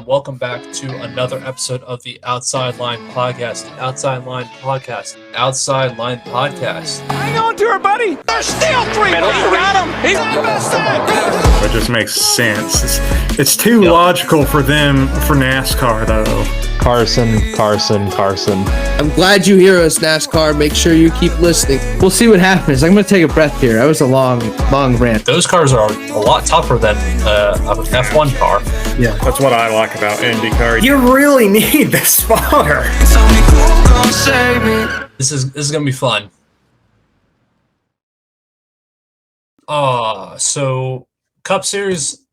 everyone. Welcome back to another episode of the Outside Line Podcast. The Outside Line Podcast. Outside Line Podcast. Hang on to her, buddy. There's still three. He got him. He's It just makes sense. It's too logical for them, for NASCAR, though. Carson. I'm glad you hear us, NASCAR. Make sure you keep listening. We'll see what happens. I'm going to take a breath here. That was a long rant. Those cars are a lot tougher than an F1 car. Yeah, that's what I like about IndyCar. You really need the spotter. This is going to be fun. So Cup Series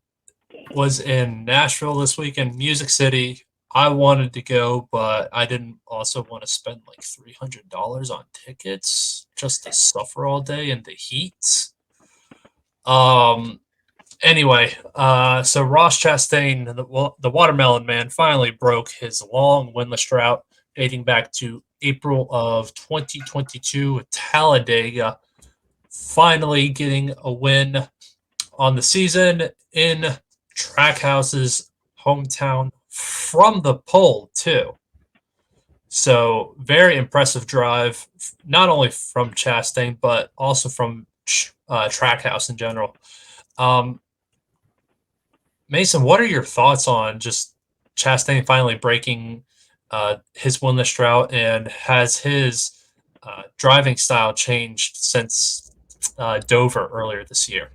was in Nashville this weekend, Music City. I wanted to go, but I didn't also want to spend like $300 on tickets just to suffer all day in the heat. Anyway, so Ross Chastain, the Watermelon Man, finally broke his long winless drought dating back to April of 2022 at Talladega, finally getting a win on the season in Trackhouse's hometown from the pole, too. So, very impressive drive, not only from Chastain, but also from Trackhouse in general. Mason, what are your thoughts on just Chastain finally breaking his winless drought, and has his driving style changed since Dover earlier this year?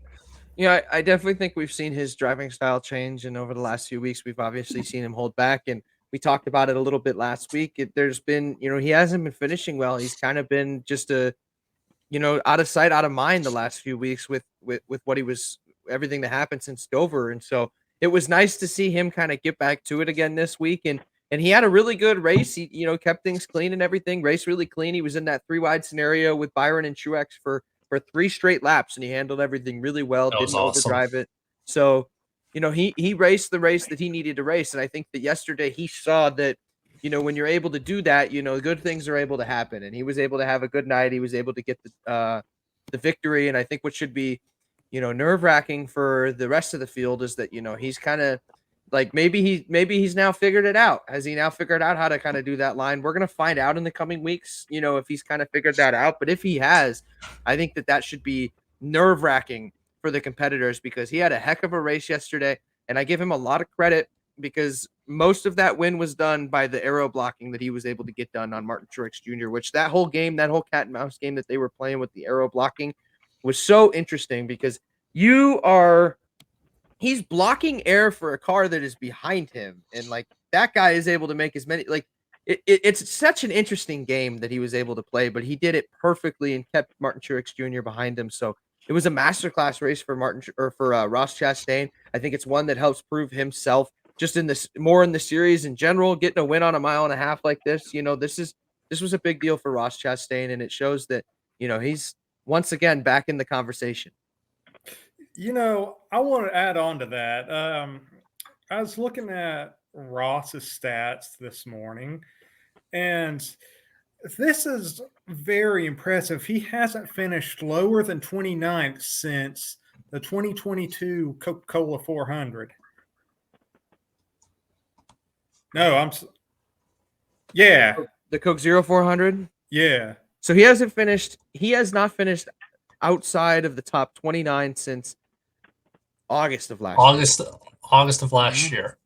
Yeah, I definitely think we've seen his driving style change, and over the last few weeks, we've obviously seen him hold back, and we talked about it a little bit last week. There's been, he hasn't been finishing well. He's kind of been just out of sight, out of mind the last few weeks with what he was, everything that happened since Dover. And so it was nice to see him kind of get back to it again this week. And he had a really good race. He, kept things clean and everything, raced really clean. He was in that 3-wide scenario with Byron and Truex for 3 straight laps, and he handled everything really well. Didn't overdrive it. So, he raced the race that he needed to race. And I think that yesterday he saw that, when you're able to do that, good things are able to happen. And he was able to have a good night. He was able to get the victory. And I think what should be, nerve-wracking for the rest of the field is that, he's kind of like, maybe he's now figured it out. Has he now figured out how to kind of do that line? We're going to find out in the coming weeks, if he's kind of figured that out. But if he has, I think that should be nerve-wracking for the competitors, because he had a heck of a race yesterday. And I give him a lot of credit, because most of that win was done by the aero blocking that he was able to get done on Martin Truex Jr., which that whole game, that whole cat and mouse game that they were playing with the aero blocking was so interesting, because he's blocking air for a car that is behind him. And like, that guy is able to make as many, like, it's such an interesting game that he was able to play, but he did it perfectly and kept Martin Truex Jr. behind him. So it was a masterclass race for Ross Chastain. I think it's one that helps prove himself just in this, more in the series in general. Getting a win on a 1.5 miles like this, this was a big deal for Ross Chastain, and it shows that, he's once again back in the conversation. I want to add on to that. I was looking at Ross's stats this morning, and this is very impressive. He hasn't finished lower than 29th since the 2022 Coca-Cola 400. No, The Coke Zero 400? Yeah. So he has not finished outside of the top 29 since August of last year. August of last year.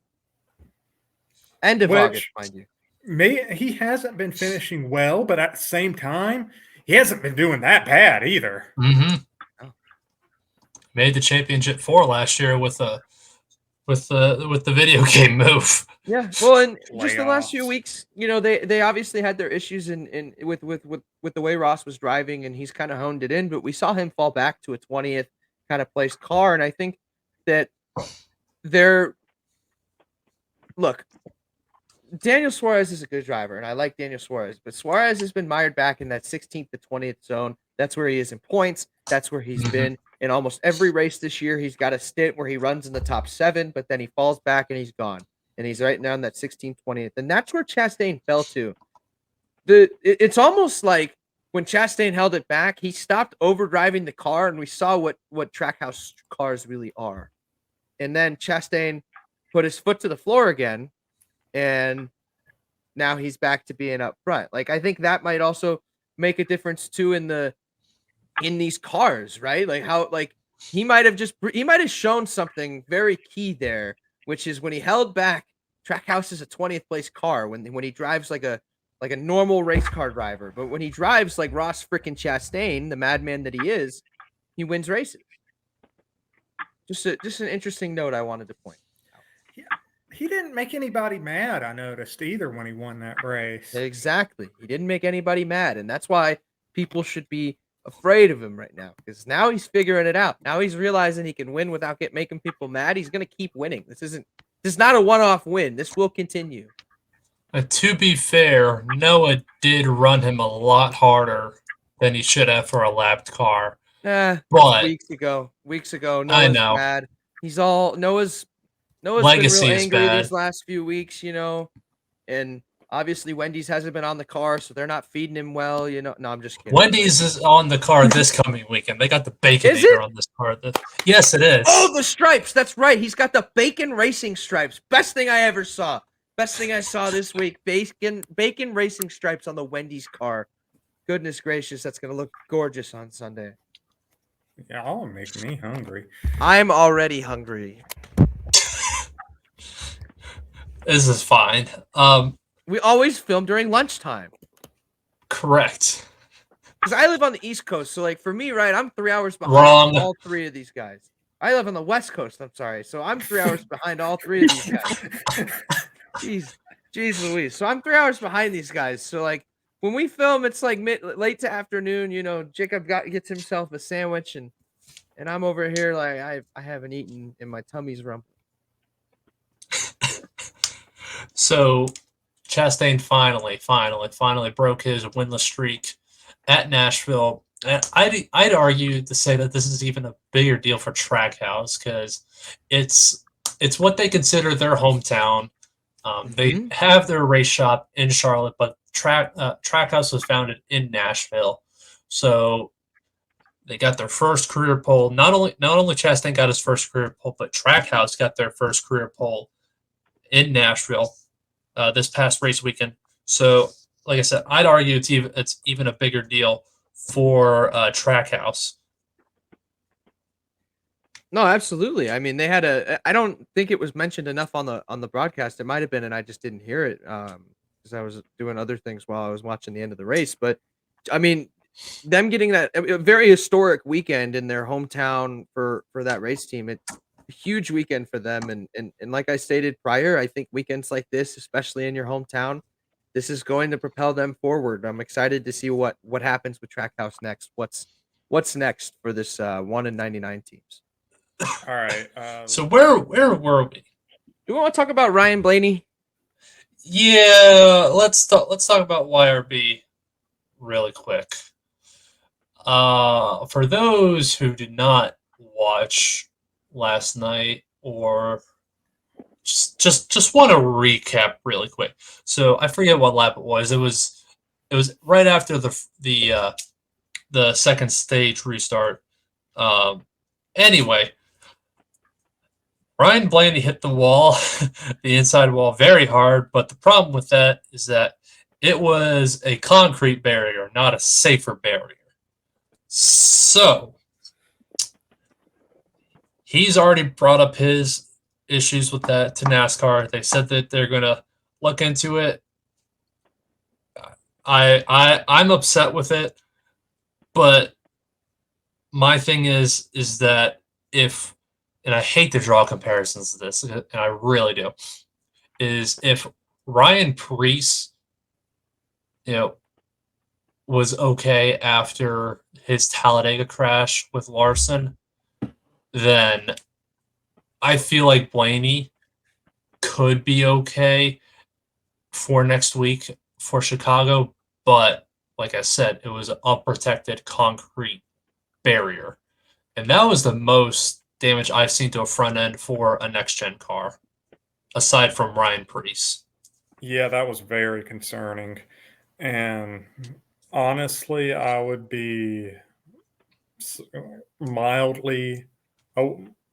End of August, mind you. He hasn't been finishing well, but at the same time, he hasn't been doing that bad either. Mm-hmm. Oh. Made the championship 4 last year with the video game move. Yeah, well, and just the last few weeks, they obviously had their issues with the way Ross was driving, and he's kind of honed it in. But we saw him fall back to a 20th kind of placed car, and I think that Daniel Suarez is a good driver, and I like Daniel Suarez, but Suarez has been mired back in that 16th to 20th zone. That's where he is in points. That's where he's been in almost every race this year. He's got a stint where he runs in the top 7, but then he falls back and he's gone. And he's right now in that 16th, 20th. And that's where Chastain fell to. It's almost like when Chastain held it back, he stopped overdriving the car, and we saw what Trackhouse cars really are. And then Chastain put his foot to the floor again, and now he's back to being up front. Like, I think that might also make a difference too in these cars, right? Like how he might have shown something very key there, which is when he held back. Trackhouse is a 20th place car when he drives like a normal race car driver, but when he drives like Ross freaking Chastain, the madman that he is, he wins races. Just an interesting note I wanted to point out. He didn't make anybody mad, I noticed, either when he won that race. Exactly. He didn't make anybody mad, and that's why people should be afraid of him right now, because now he's figuring it out. Now he's realizing he can win without making people mad. He's going to keep winning. This is not a one-off win. This will continue. To be fair, Noah did run him a lot harder than he should have for a lapped car. But weeks ago, Noah's I know. bad. Noah's legacy been real is angry bad these last few weeks, and obviously Wendy's hasn't been on the car, so they're not feeding him well. No, I'm just kidding. Wendy's is on the car this coming weekend. They got the Baconator on this car. Yes, it is. Oh, the stripes. That's right. He's got the bacon racing stripes. Best thing I ever saw. Best thing I saw this week. Bacon racing stripes on the Wendy's car. Goodness gracious, that's going to look gorgeous on Sunday. Y'all make me hungry. I'm already hungry. This is fine. We always film during lunchtime. Correct. Because I live on the East Coast, so like for me, right, I'm 3 hours behind all three of these guys. I live on the West Coast, I'm sorry. So I'm 3 hours behind all three of these guys. Jeez Louise. So I'm 3 hours behind these guys. So like when we film, it's like late to afternoon, Jacob gets himself a sandwich and I'm over here like I haven't eaten and my tummy's rumbling. So Chastain finally broke his winless streak at Nashville. And I'd argue to say that this is even a bigger deal for Trackhouse because it's what they consider their hometown. They have their race shop in Charlotte, but Trackhouse was founded in Nashville, so they got their first career pole. Not only Chastain got his first career pole, but Trackhouse got their first career pole in Nashville this past race weekend. So, like I said, I'd argue it's even a bigger deal for Trackhouse. No, absolutely. I mean, they had I don't think it was mentioned enough on the broadcast. It might have been, and I just didn't hear it because I was doing other things while I was watching the end of the race. But I mean, them getting that a very historic weekend in their hometown for that race team, it's a huge weekend for them. And like I stated prior, I think weekends like this, especially in your hometown, this is going to propel them forward. I'm excited to see what happens with Trackhouse next. What's next for this 1-99 teams? All right. So where were we? Do we want to talk about Ryan Blaney? Yeah, let's talk about YRB really quick. For those who did not watch last night or just want to recap really quick. So I forget what lap it was. It was right after the second stage restart. Anyway, Ryan Blaney hit the wall, the inside wall, very hard. But the problem with that is that it was a concrete barrier, not a safer barrier. So he's already brought up his issues with that to NASCAR. They said that they're going to look into it. I'm upset with it, but my thing is that if, and I hate to draw comparisons to this, and I really do, is if Ryan Preece, was okay after his Talladega crash with Larson, then I feel like Blaney could be okay for next week for Chicago, but like I said, it was an unprotected concrete barrier. And that was the most damage I've seen to a front end for a next-gen car, aside from Ryan Preece. Yeah, that was very concerning. And honestly, I would be mildly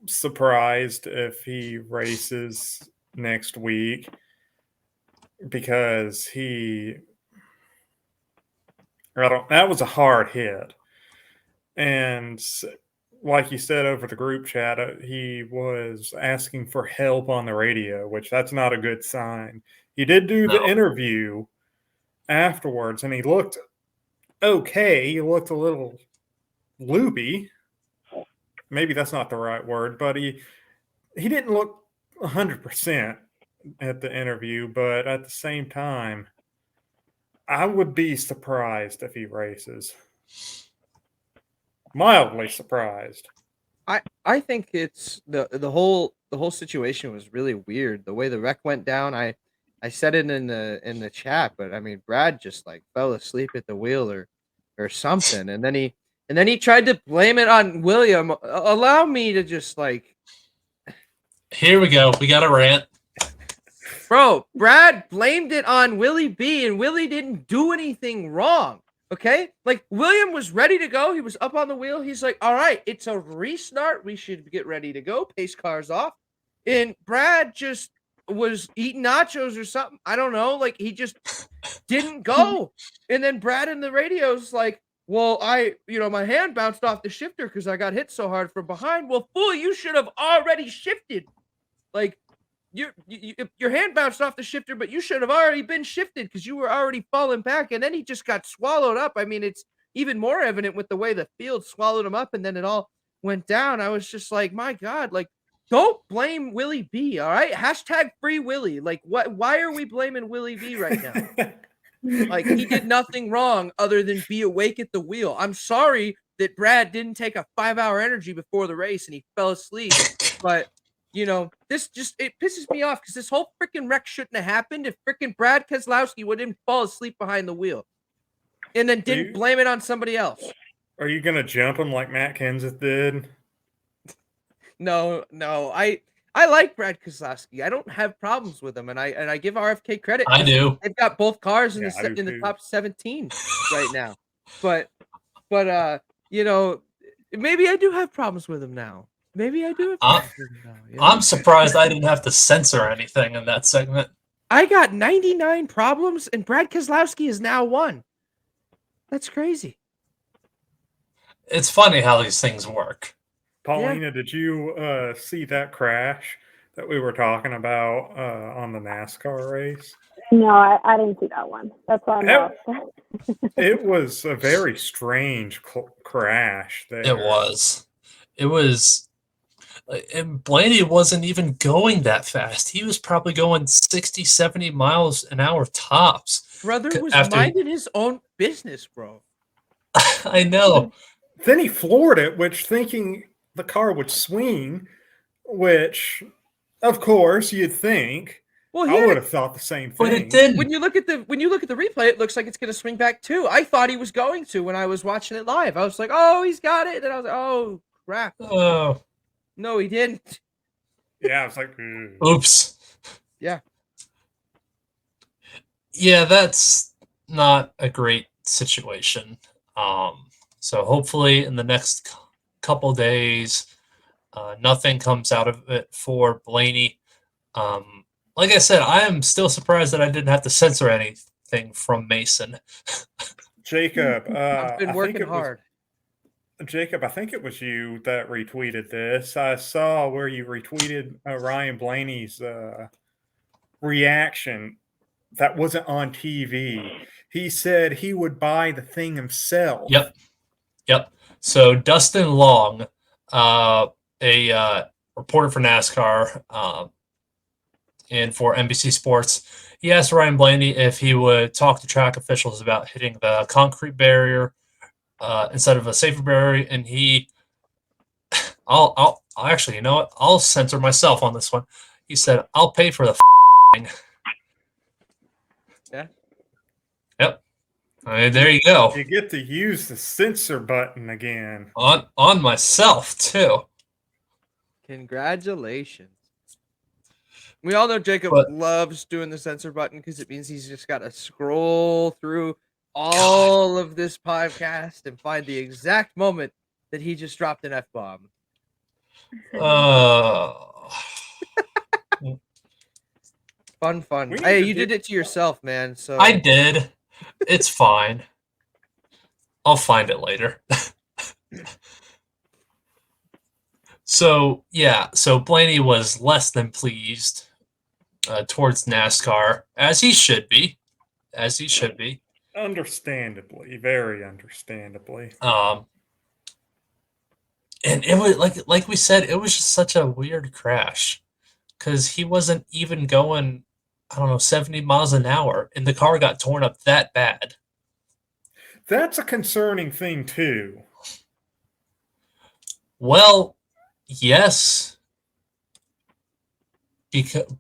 surprised if he races next week because that was a hard hit. And like you said over the group chat, he was asking for help on the radio, which that's not a good sign. He did do the interview afterwards, and he looked okay. He looked a little loopy. Maybe that's not the right word, but he didn't look 100% at the interview. But at the same time, I would be surprised if he races. Mildly surprised. I think it's the whole situation was really weird. The way the wreck went down, I said it in the chat, but I mean Brad just like fell asleep at the wheel or something, and then he tried to blame it on William. Allow me to just like, here we go. We got a rant. Bro, Brad blamed it on Willie B, and Willie didn't do anything wrong. Okay? Like, William was ready to go. He was up on the wheel. He's like, all right, it's a restart. We should get ready to go. Pace car's off. And Brad just was eating nachos or something. I don't know. Like, he just didn't go. And then Brad in the radio's like, well, my hand bounced off the shifter because I got hit so hard from behind. Well, fool, you should have already shifted. Like, your hand bounced off the shifter, but you should have already been shifted because you were already falling back, and then he just got swallowed up. I mean, it's even more evident with the way the field swallowed him up, and then it all went down. I was just like, my God, like, don't blame Willie B, all right? Hashtag free Willie. Like, why are we blaming Willie B right now? Like, he did nothing wrong other than be awake at the wheel. I'm sorry that Brad didn't take a 5-hour energy before the race and he fell asleep, but this it pisses me off because this whole freaking wreck shouldn't have happened if freaking Brad Keselowski wouldn't fall asleep behind the wheel and then didn't blame it on somebody else. Are you going to jump him like Matt Kenseth did? No. I like Brad Keselowski. I don't have problems with him, and I give RFK credit. I do. They've got both cars in the top 17 right now. But maybe I do have problems with him now. Maybe I do. I'm surprised I didn't have to censor anything in that segment. I got 99 problems, and Brad Keselowski is now 1. That's crazy. It's funny how these things work. Paulina, Did you see that crash that we were talking about on the NASCAR race? No, I didn't see that one. That's why I'm lost. It was a very strange crash there. It was. And Blaney wasn't even going that fast. He was probably going 60, 70 miles an hour tops. Brother was minding his own business, bro. I know. Then he floored it, thinking the car would swing, which, of course, you'd think. Well, I would have thought the same thing. But it didn't. When you look at the replay, it looks like it's going to swing back too. I thought he was going to when I was watching it live. I was like, oh, he's got it. And I was like, oh, crap. Oh. No, he didn't. Yeah, I was like, oops. Yeah. Yeah, that's not a great situation. So hopefully in the next couple days, nothing comes out of it for Blaney. Like I said, I am still surprised that I didn't have to censor anything from Mason. Jacob, I've been working hard. Jacob, I think it was you that retweeted this. I saw where you retweeted Ryan Blaney's reaction that wasn't on TV. He said he would buy the thing himself. Yep. So Dustin Long, a reporter for NASCAR and for NBC Sports, he asked Ryan Blaney if he would talk to track officials about hitting the concrete barrier instead of a safer barrier, and I'll actually, you know what? I'll censor myself on this one. He said, "I'll pay for the thing." Yeah. Yep. I mean, there you go. You get to use the censor button again. On myself too. Congratulations. We all know Jacob loves doing the censor button because it means he's just got to scroll through all of this podcast and find the exact moment that he just dropped an F-bomb. Uh, Fun. We need Hey, to you do- did it to yourself, man. So I did. It's fine. I'll find it later. So yeah, so Blaney was less than pleased towards NASCAR, as he should be, as he should be. Understandably, very understandably. Um, and it was like we said, it was just such a weird crash because he wasn't even going, I don't know, 70 miles an hour, and the car got torn up that bad. That's a concerning thing too. Well, yes,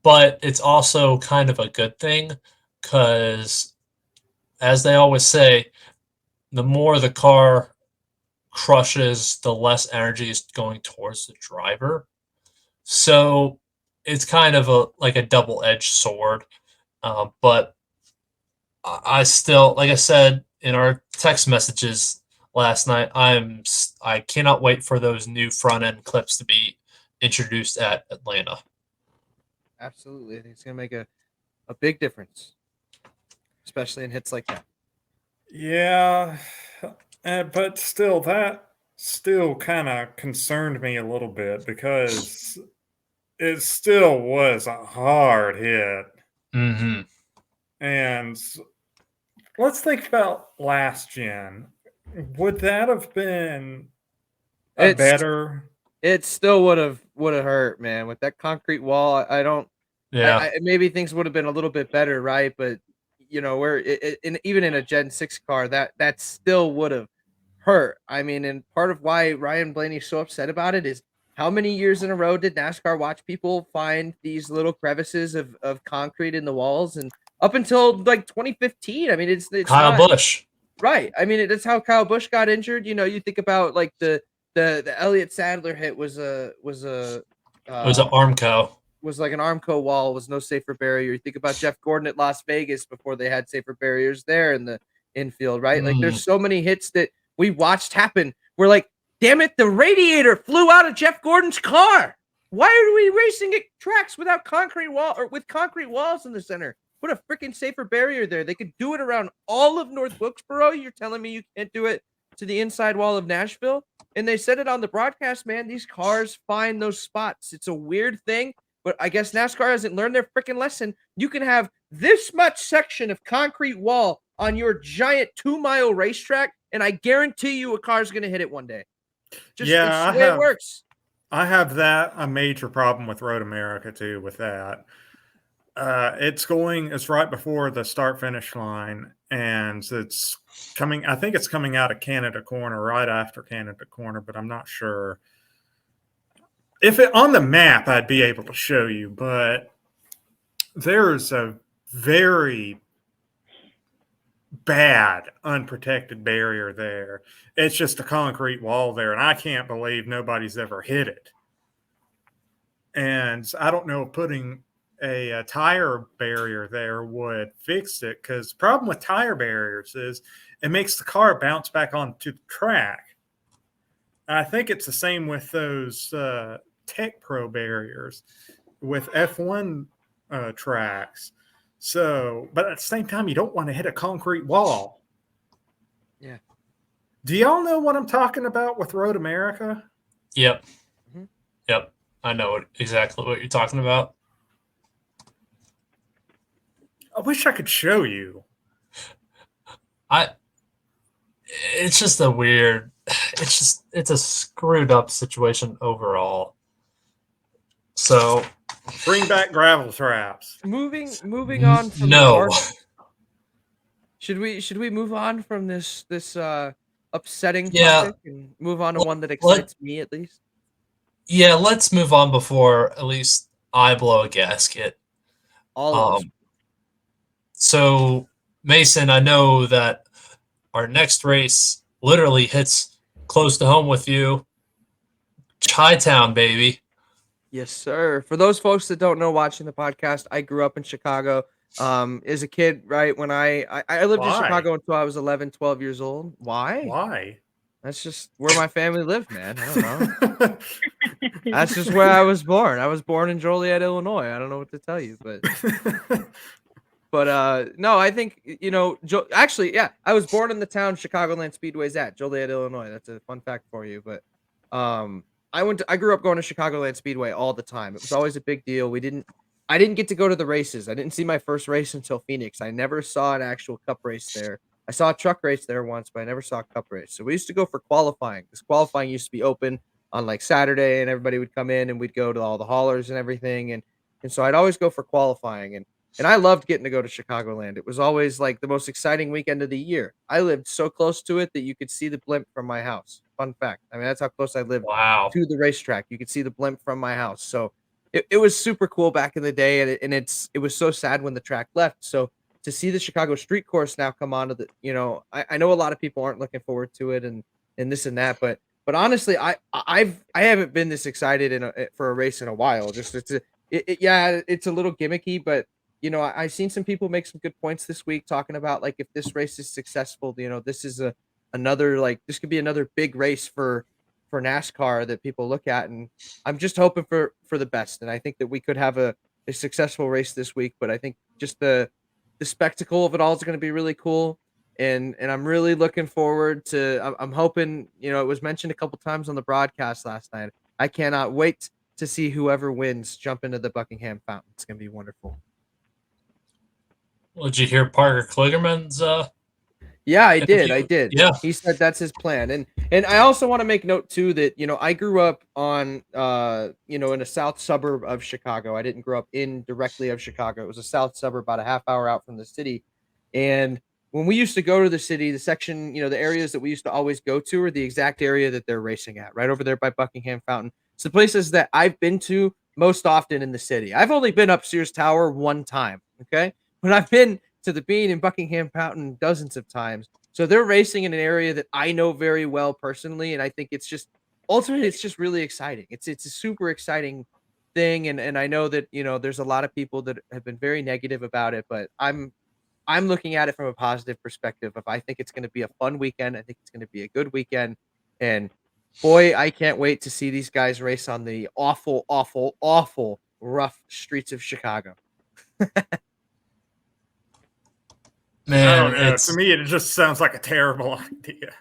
but it's also kind of a good thing because, as they always say, the more the car crushes, the less energy is going towards the driver. So it's kind of a double-edged sword. But I still, like I said in our text messages last night, I cannot wait for those new front end clips to be introduced at Atlanta. absolutely, I think it's gonna make a big difference, especially in hits like that. Yeah, but still, that still kind of concerned me a little bit because it still was a hard hit. Mm-hmm. And let's think about last gen. Would that have been a It's better? it still would have hurt, man. With that concrete wall, I don't. Yeah. Maybe things would have been a little bit better, right? But where even in a Gen 6 car, that still would have hurt. I mean, and part of why Ryan Blaney's so upset about it is how many years in a row did NASCAR watch people find these little crevices of concrete in the walls, and up until like 2015. I mean, it's Kyle not Busch. right. I mean, that's how Kyle Busch got injured. You think about like the Elliott Sadler hit It was an uh, Armco. was like an Armco wall, was no safer barrier. You think about Jeff Gordon at Las Vegas before they had safer barriers there in the infield, right? Like Mm. there's so many hits that we watched happen. We're like, damn it, the radiator flew out of Jeff Gordon's car. Why are we racing at tracks without concrete wall or with concrete walls in the center? Put a freaking safer barrier there. They could do it around all of North Wilkesboro. You're telling me you can't do it to the inside wall of Nashville? And they said it on the broadcast, man. These cars find those spots. It's a weird thing, but I guess NASCAR hasn't learned their freaking lesson. You can have this much section of concrete wall on your giant 2-mile racetrack, and I guarantee you a car's going to hit it one day. Just Yeah, it's the way it works. I have a major problem with Road America too. With that, it's right before the start finish line, and it's coming. I think it's coming out of Canada Corner right after Canada Corner, but I'm not sure. If it on the map, I'd be able to show you, but there's a very bad unprotected barrier there. It's just a concrete wall there, and I can't believe nobody's ever hit it. And I don't know if putting a tire barrier there would fix it, because the problem with tire barriers is it makes the car bounce back onto the track. And I think it's the same with those Tech Pro barriers with F1 tracks. So, but at the same time, you don't want to hit a concrete wall. Yeah. Do y'all know what I'm talking about with Road America? Yep. Mm-hmm. Yep. I know exactly what you're talking about. I wish I could show you. It's just a weird, it's a screwed up situation overall. So Bring back gravel traps. Moving on from no. the should we move on from this upsetting topic and move on to one that excites me at least? Yeah, let's move on before at least I blow a gasket. All of us. So Mason, I know that our next race literally hits close to home with you. Chi-Town, baby. Yes, sir. For those folks that don't know, watching the podcast, I grew up in Chicago. As a kid, right, when I lived in Why? Chicago until I was 11, 12 years old. Why? Why? That's just where my family lived, man. I don't know. That's just where I was born. I was born in Joliet, Illinois. I don't know what to tell you, but no, I think actually, yeah, I was born in the town Chicagoland Speedway's at Joliet, Illinois. That's a fun fact for you. But I grew up going to Chicagoland Speedway all the time. It was always a big deal. I didn't get to go to the races. I didn't see my first race until Phoenix. I never saw an actual cup race there. I saw a truck race there once, but I never saw a cup race. So we used to go for qualifying. This qualifying used to be open on like Saturday, and everybody would come in and we'd go to all the haulers and everything. And so I'd always go for qualifying. And I loved getting to go to Chicagoland. It was always like the most exciting weekend of the year. I lived so close to it that you could see the blimp from my house. Fun fact. I mean, that's how close I lived Wow. to the racetrack. You could see the blimp from my house. So it was super cool back in the day. And it was so sad when the track left. So to see the Chicago street course now come onto I know a lot of people aren't looking forward to it and this and that, but honestly, I haven't been this excited for a race in a while. Just it's a little gimmicky, but I've seen some people make some good points this week talking about like if this race is successful, this is this could be another big race for NASCAR that people look at, and I'm just hoping for the best. And I think that we could have a successful race this week, but I think just the spectacle of it all is going to be really cool. And I'm really looking forward to, I'm hoping, it was mentioned a couple times on the broadcast last night. I cannot wait to see whoever wins jump into the Buckingham Fountain. It's going to be wonderful. Well, did you hear Parker Kligerman's Yeah, I interview? did. Yeah. He said that's his plan. And I also want to make note too that, I grew up on, in a south suburb of Chicago. I didn't grow up directly of Chicago. It was a south suburb about a half hour out from the city. And when we used to go to the city, the section, the areas that we used to always go to are the exact area that they're racing at, right over there by Buckingham Fountain. It's the places that I've been to most often in the city. I've only been up Sears Tower one time, okay? But I've been to the Bean and Buckingham Fountain dozens of times. So they're racing in an area that I know very well personally, and I think it's just ultimately it's just really exciting. It's a super exciting thing, and I know that there's a lot of people that have been very negative about it, but I'm looking at it from a positive perspective. If I think it's going to be a fun weekend, I think it's going to be a good weekend, and boy, I can't wait to see these guys race on the awful, awful, awful rough streets of Chicago. Man, I don't know. To me, it just sounds like a terrible idea.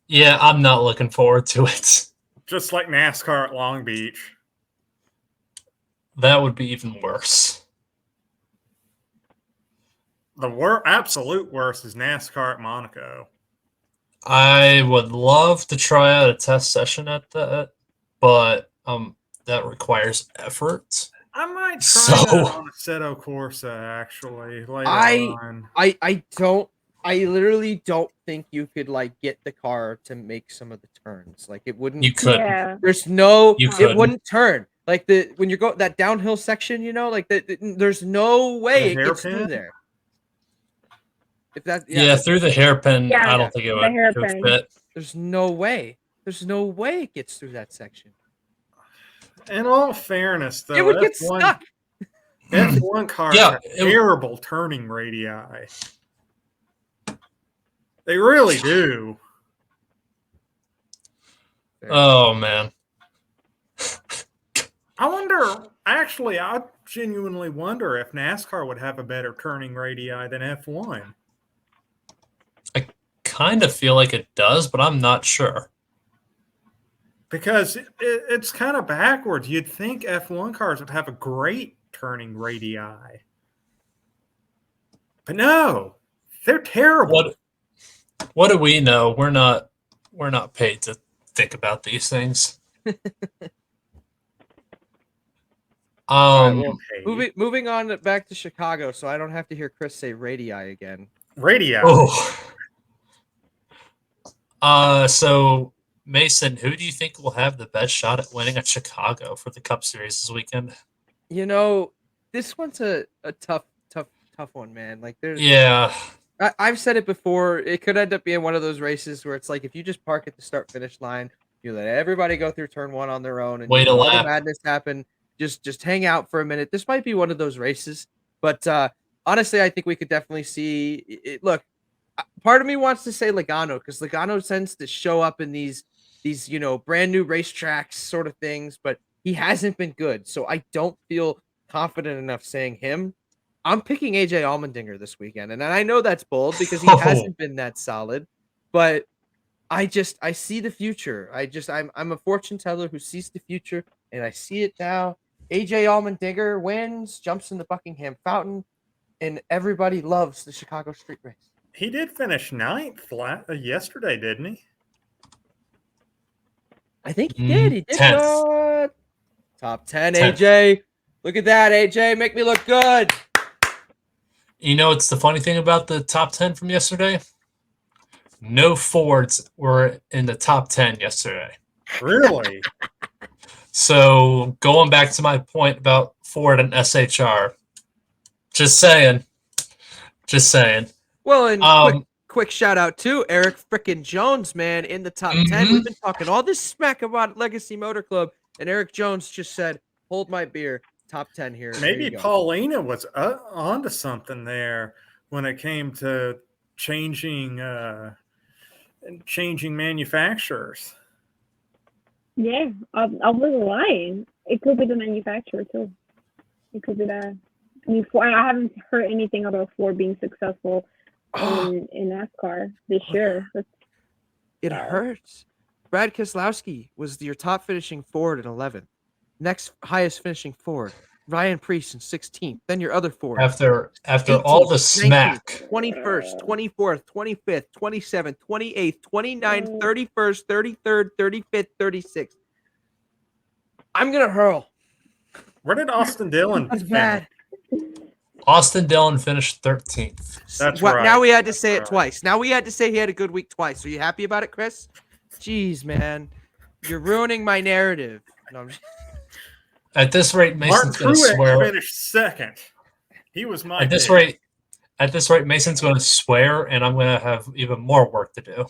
Yeah, I'm not looking forward to it. Just like NASCAR at Long Beach. That would be even worse. The absolute worst is NASCAR at Monaco. I would love to try out a test session at that, but that requires effort. I might try that on Assetto Corsa actually later on. I literally don't think you could like get the car to make some of the turns. Like it wouldn't. You could. Yeah. It wouldn't turn. Like when you go that downhill section, there's no way it gets through there. If that through the hairpin, Yeah, I don't think it would fit. There's no way. There's no way it gets through that section. In all fairness, though, it would get stuck. F1 cars have terrible turning radii. They really do. Oh man. I genuinely wonder if NASCAR would have a better turning radii than F1. I kind of feel like it does, but I'm not sure. Because it's kind of backwards. You'd think F1 cars would have a great turning radii. But no, they're terrible. What do we know? We're not paid to think about these things. Moving on back to Chicago, so I don't have to hear Chris say radii again. Radii. Oh. So Mason, who do you think will have the best shot at winning at Chicago for the Cup Series this weekend? This one's a tough one, man. Like I've said it before. It could end up being one of those races where it's like if you just park at the start-finish line, you let everybody go through turn one on their own, and wait a lap. The madness happen. Just hang out for a minute. This might be one of those races, but honestly, I think we could definitely see it. Look, part of me wants to say Logano because Logano tends to show up in these brand new racetracks sort of things, but he hasn't been good. So I don't feel confident enough saying him. I'm picking AJ Allmendinger this weekend, and I know that's bold because he hasn't been that solid, but I see the future. I'm a fortune teller who sees the future, and I see it now. AJ Allmendinger wins, jumps in the Buckingham Fountain, and everybody loves the Chicago Street Race. He did finish ninth yesterday, didn't he? I think he did. He did 10th. good. Top 10, AJ. Look at that, AJ. Make me look good. You know, it's the funny thing about the top 10 from yesterday. No Fords were in the top 10 yesterday. Really? So going back to my point about Ford and SHR, just saying. Well, and quick shout out to Eric frickin' Jones, man, in the top 10. We've been talking all this smack about Legacy Motor Club, and Eric Jones just said, "Hold my beer." Top 10 here. Maybe Paulina was onto something there when it came to changing manufacturers. Yeah, I wasn't lying. It could be the manufacturer too. It could be that. I mean, I haven't heard anything about Ford being successful in NASCAR this year. It hurts. Brad Keselowski was your top finishing Ford in 11th. Next highest finishing Ford, Ryan Preece in 16th. Then your other Ford. After 18th, all the smack. 21st, 24th, 25th, 27th, 28th, 29th, 31st, 33rd, 35th, 36th. I'm going to hurl. Where did Austin Dillon That's bad. Austin Dillon finished 13th. That's right. Now we had to say it twice. Now we had to say he had a good week twice. Are you happy about it, Chris? Jeez, man. You're ruining my narrative. No, At this rate, Mason's going to swear. Finished second. He was my At this rate, Mason's going to swear, and I'm going to have even more work to do.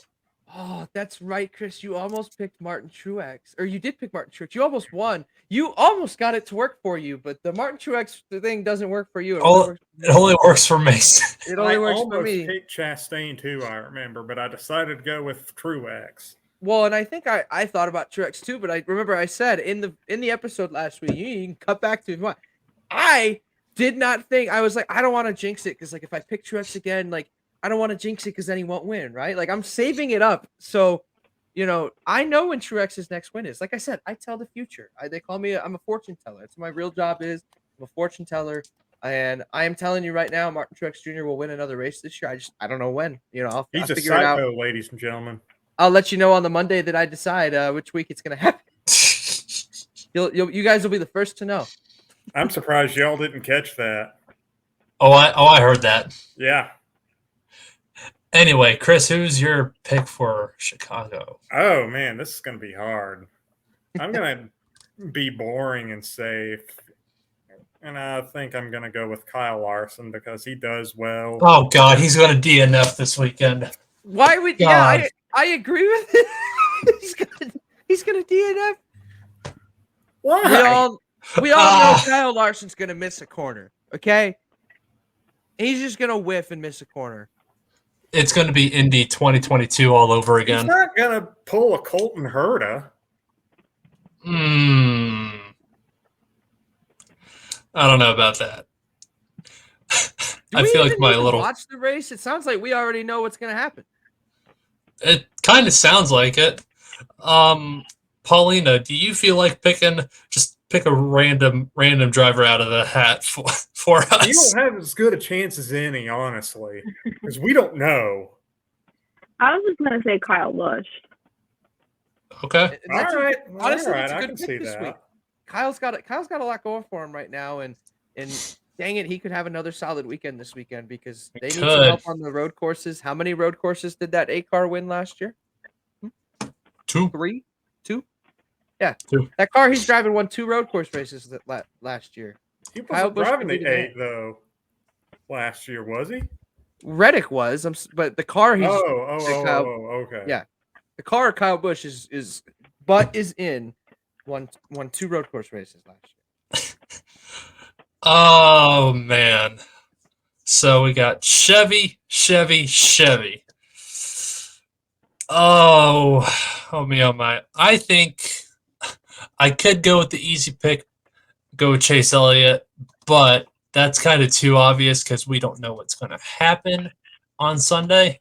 Oh, that's right, Chris. You almost picked Martin Truex, or you did pick Martin Truex. You almost won. You almost got it to work for you, but the Martin Truex thing doesn't work for you. It only works for Mason. It only works for me. I almost picked Chastain too, I remember, but I decided to go with Truex. Well, and I think I thought about Truex too, but I remember I said in the episode last week, you can cut back to what I did not think. I was like, I don't want to jinx it because like if I pick Truex again, like I don't want to jinx it because then he won't win, right? Like I'm saving it up. So, I know when Truex's next win is. Like I said, I tell the future. They call me I'm a fortune teller. It's what my real job is. I'm a fortune teller. And I am telling you right now, Martin Truex Jr. will win another race this year. I don't know when. I'll He's a figure it out. psycho, ladies and gentlemen. I'll let you know on the Monday that I decide which week it's going to happen. You guys will be the first to know. I'm surprised y'all didn't catch that. I heard that. Yeah. Anyway, Chris, who's your pick for Chicago? Oh, man, this is going to be hard. I'm going to be boring and safe. And I think I'm going to go with Kyle Larson because he does well. Oh, God, he's going to DNF this weekend. Why would God. Yeah, I agree with it. he's gonna DNF. Why? We all know Kyle Larson's gonna miss a corner. Okay, he's just gonna whiff and miss a corner. It's gonna be Indy 2022 all over again. He's not gonna pull a Colton Herta. I don't know about that. I feel like my little watch the race. It sounds like we already know what's gonna happen. It kind of sounds like it. Paulina, do you feel like pick a random driver out of the hat for us? You don't have as good a chance as any, honestly, because we don't know. I was just gonna say Kyle Busch. Okay. Honestly, that's a I good can pick see this that. week. Kyle's got a lot going for him right now, and dang it, he could have another solid weekend this weekend because they need some help on the road courses. How many road courses did that A-car win last year? 2. 3? 2? Yeah. 2. That car he's driving won 2 road course races last year. He wasn't driving the 8, though, last year, was he? Reddick was, but the car he's... okay. Yeah. The car Kyle Busch is in won 2 road course races last year. Oh man. So we got Chevy. Oh me, oh my. I think I could go with the easy pick, go with Chase Elliott, but that's kind of too obvious because we don't know what's going to happen on Sunday.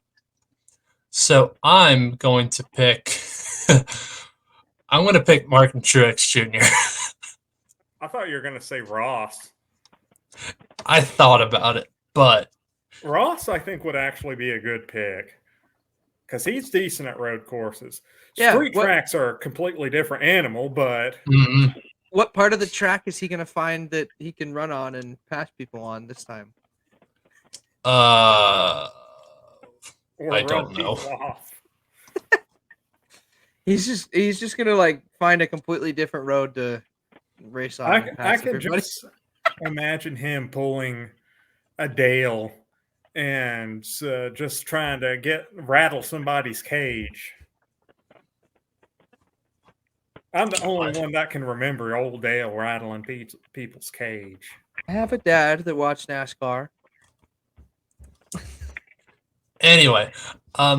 So I'm going to pick. I'm going to pick Martin Truex Jr. I thought you were going to say Ross. I thought about it, but Ross, I think, would actually be a good pick because he's decent at road courses. Yeah, Street tracks are a completely different animal, but what part of the track is he going to find that he can run on and pass people on this time? or I don't know. Off. He's just gonna like find a completely different road to race on. I can just imagine him pulling a Dale and just trying to rattle somebody's cage. I'm the only one that can remember old Dale rattling people's cage. I have a dad that watched NASCAR. Anyway,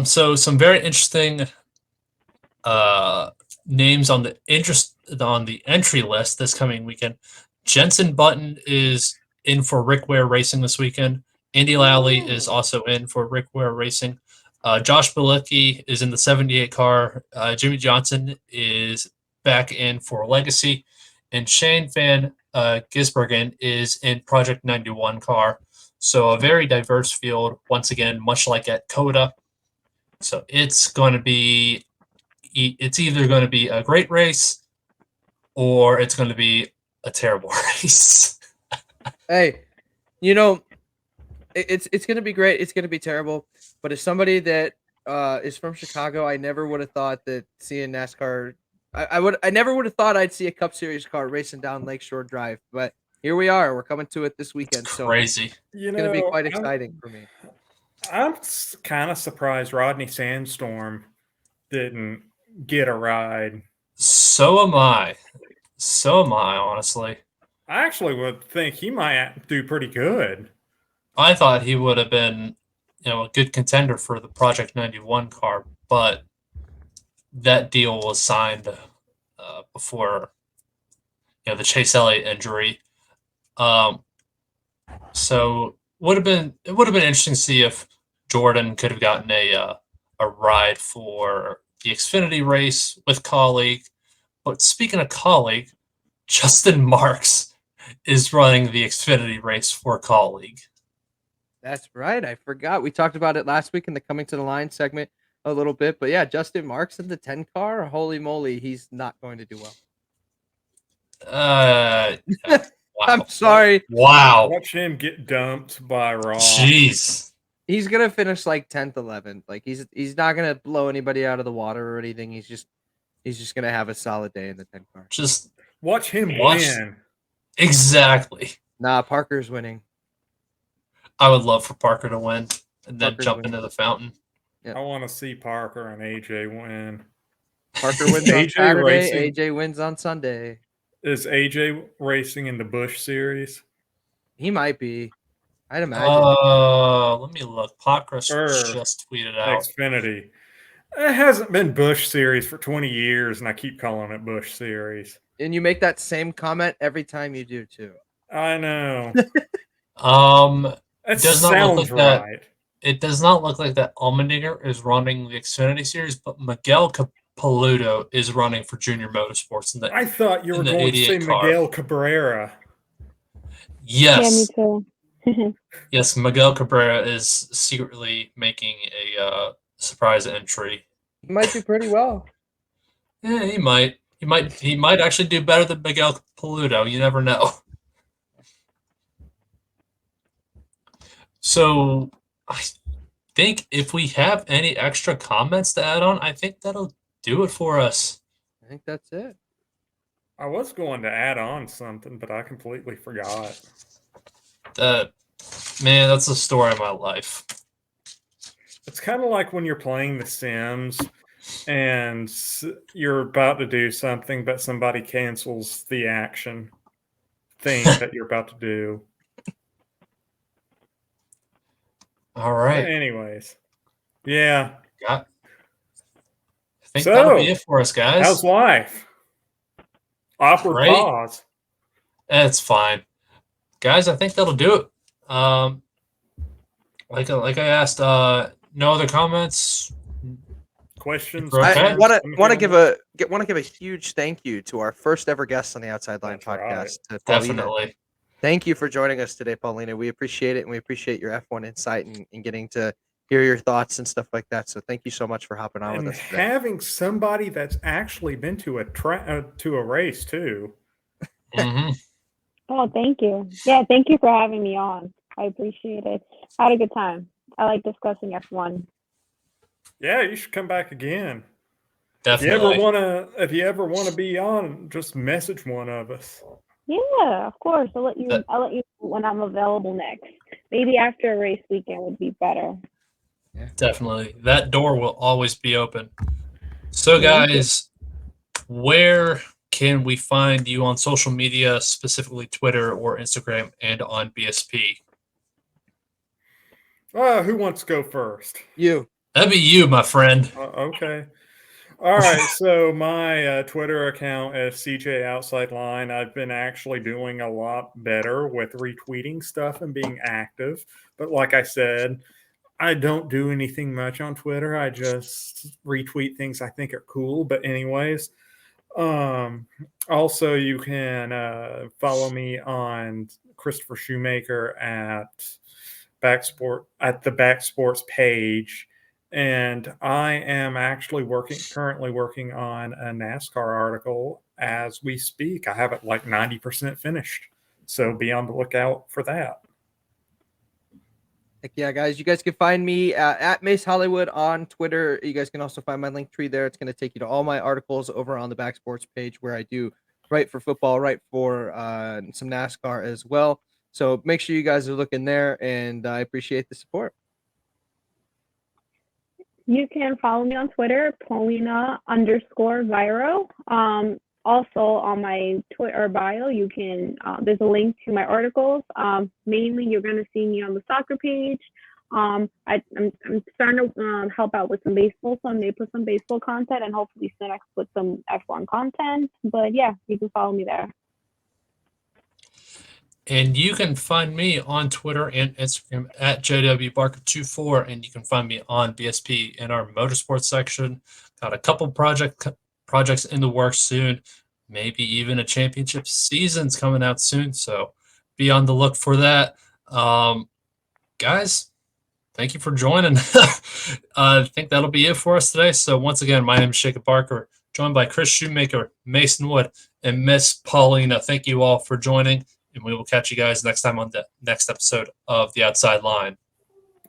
so some very interesting names on the entry list this coming weekend. Jenson Button is in for Rick Ware Racing this weekend. Andy Lally is also in for Rick Ware Racing. Josh Bilicki is in the 78 car. Jimmy Johnson is back in for Legacy. And Shane Van Gisbergen is in Project 91 car. So a very diverse field, once again, much like at COTA. So it's either going to be a great race or it's going to be a terrible race. Hey, you know, it's going to be great. It's going to be terrible. But as somebody that is from Chicago, I never would have thought that seeing NASCAR, I never would have thought I'd see a Cup Series car racing down Lakeshore Drive. But here we are. We're coming to it this weekend. It's so crazy. It's going to be quite exciting for me. I'm kind of surprised Rodney Sandstorm didn't get a ride. So am I, honestly. I actually would think he might do pretty good. I thought he would have been, a good contender for the Project 91 car, but that deal was signed before, the Chase Elliott injury. So it would have been interesting to see if Jordan could have gotten a ride for the Xfinity race with Colleague. But speaking of Colleague, Justin Marks is running the Xfinity race for Colleague. That's right. I forgot. We talked about it last week in the Coming to the Line segment a little bit. But yeah, Justin Marks in the 10 car. Holy moly, he's not going to do well. Wow. I'm sorry. Wow. Watch him get dumped by Ross. Jeez. He's gonna finish like 10th, 11th. Like he's not gonna blow anybody out of the water or anything. He's just gonna have a solid day in the 10 car. Just watch him win. Exactly. Nah, Parker's winning. I would love for Parker to win and then Parker's jump winning. into the fountain. Yep. I want to see Parker and AJ win. Parker wins on AJ Saturday. racing. AJ wins on Sunday. Is AJ racing in the Busch series? He might be. I'd imagine. Let me look. Potcross just tweeted out. Xfinity. It hasn't been Busch series for 20 years, and I keep calling it Busch series. And you make that same comment every time you do too. I know. It does not sounds look like right. It does not look like that Allmendinger is running the Xfinity series, but Miguel Capeludo is running for Junior Motorsports. I thought you were going to say Miguel Cabrera. Yes. Yeah, me too. Yes, Miguel Cabrera is secretly making a surprise entry. He might do pretty well. Yeah, he might. He might actually do better than Miguel Capeludo. You never know. So I think if we have any extra comments to add on, I think that'll do it for us. I think that's it. I was going to add on something, but I completely forgot. Man, that's the story of my life. It's kind of like when you're playing The Sims and you're about to do something, but somebody cancels the action thing that you're about to do. All But right. anyways, yeah. I think that'll be So, it for us, guys. how's life? Awkward Great. pause. It's fine. Guys, I think that'll do it. Like I asked, no other comments? Questions. Okay. I comments, want to anything give a huge thank you to our first ever guest on the Outside Line That's right. podcast, to Paulina. Definitely. Thank you for joining us today, Paulina. We appreciate it, and we appreciate your F1 insight and getting to hear your thoughts and stuff like that. So thank you so much for hopping on and with us today. having somebody that's actually been to a race too. Mhm. Oh, thank you. Yeah, thank you for having me on. I appreciate it. I had a good time. I like discussing F1. Yeah, you should come back again. Definitely. If you ever wanna be on, just message one of us. Yeah, of course. I'll let you That- know when I'm available next. Maybe after a race weekend would be better. Definitely. That door will always be open. So, Thank you. guys, where can we find you on social media, specifically Twitter or Instagram, and on BSP? Who wants to go first? You. That'd be you, my friend. Okay. All right. So my Twitter account is CJ Outside Line. I've been actually doing a lot better with retweeting stuff and being active. But like I said, I don't do anything much on Twitter. I just retweet things I think are cool. But anyways, also you can follow me on Christopher Shoemaker at the Backsports page. And I am actually currently working on a NASCAR article as we speak. I have it like 90% finished. So be on the lookout for that. Heck yeah, guys. You guys can find me at Mace Hollywood on Twitter. You guys can also find my link tree there. It's going to take you to all my articles over on the Backsports page, where I do write for football, write for some NASCAR as well. So make sure you guys are looking there, and I appreciate the support. You can follow me on Twitter, Paulina_Viro. Also on my Twitter bio, you can there's a link to my articles. Mainly, you're going to see me on the soccer page. I'm starting to help out with some baseball, so I may put some baseball content, and hopefully soon I can put some F1 content. But yeah, you can follow me there. And you can find me on Twitter and Instagram at JWBarker24, and you can find me on BSP in our motorsports section. Got a couple projects in the works soon, maybe even a championship season's coming out soon, so be on the look for that. Guys, thank you for joining. I think that'll be it for us today. So once again, my name is Jacob Barker, joined by Chris Shoemaker, Mason Wood, and Miss Paulina. Thank you all for joining, and we will catch you guys next time on the next episode of The Outside Line.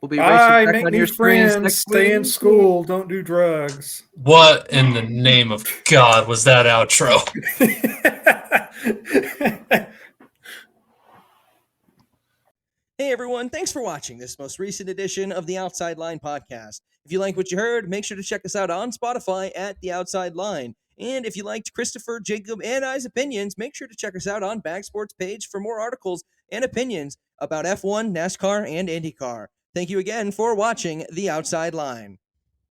We'll be Bye. racing back Make on new your screens friends. next Stay in week. school. Don't do drugs. What in the name of God was that outro? Hey everyone, thanks for watching this most recent edition of the Outside Line podcast. If you like what you heard, make sure to check us out on Spotify at The Outside Line. And if you liked Christopher, Jacob, and I's opinions, make sure to check us out on Backsports page for more articles and opinions about F1, NASCAR, and IndyCar. Thank you again for watching The Outside Line.